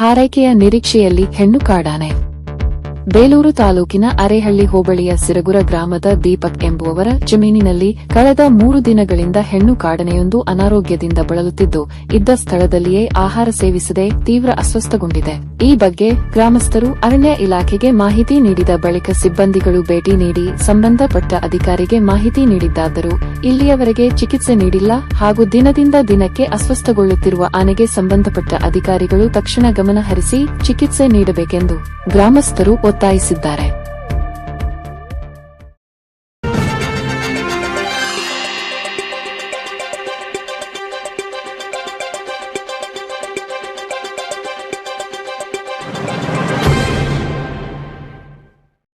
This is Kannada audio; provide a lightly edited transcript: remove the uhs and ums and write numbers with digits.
ಹಾರೈಕೆಯ ನಿರೀಕ್ಷೆಯಲ್ಲಿ ಹೆಣ್ಣು ಕಾಡಾನೆ. ಬೇಲೂರು ತಾಲೂಕಿನ ಅರೇಹಳ್ಳಿ ಹೋಬಳಿಯ ಸಿರಗುರ ಗ್ರಾಮದ ದೀಪಕ್ ಎಂಬುವವರ ಜಮೀನಿನಲ್ಲಿ ಕಳೆದ 3 ದಿನಗಳಿಂದ ಹೆಣ್ಣು ಕಾಡನೆಯೊಂದು ಅನಾರೋಗ್ಯದಿಂದ ಬಳಲುತ್ತಿದ್ದು, ಇದ್ದ ಸ್ಥಳದಲ್ಲಿಯೇ ಆಹಾರ ಸೇವಿಸದೆ ತೀವ್ರ ಅಸ್ವಸ್ಥಗೊಂಡಿದೆ. ಈ ಬಗ್ಗೆ ಗ್ರಾಮಸ್ಥರು ಅರಣ್ಯ ಇಲಾಖೆಗೆ ಮಾಹಿತಿ ನೀಡಿದ ಬಳಿಕ ಸಿಬ್ಬಂದಿಗಳು ಭೇಟಿ ನೀಡಿ ಸಂಬಂಧಪಟ್ಟ ಅಧಿಕಾರಿಗೆ ಮಾಹಿತಿ ನೀಡಿದ್ದಾದರೂ ಇಲ್ಲಿಯವರೆಗೆ ಚಿಕಿತ್ಸೆ ನೀಡಿಲ್ಲ ಹಾಗೂ ದಿನದಿಂದ ದಿನಕ್ಕೆ ಅಸ್ವಸ್ಥಗೊಳ್ಳುತ್ತಿರುವ ಆನೆಗೆ ಸಂಬಂಧಪಟ್ಟ ಅಧಿಕಾರಿಗಳು ತಕ್ಷಣ ಗಮನ ಹರಿಸಿ ಚಿಕಿತ್ಸೆ ನೀಡಬೇಕೆಂದು ಗ್ರಾಮಸ್ಥರು ಒತ್ತಾಯಿಸಿದ್ದಾರೆ.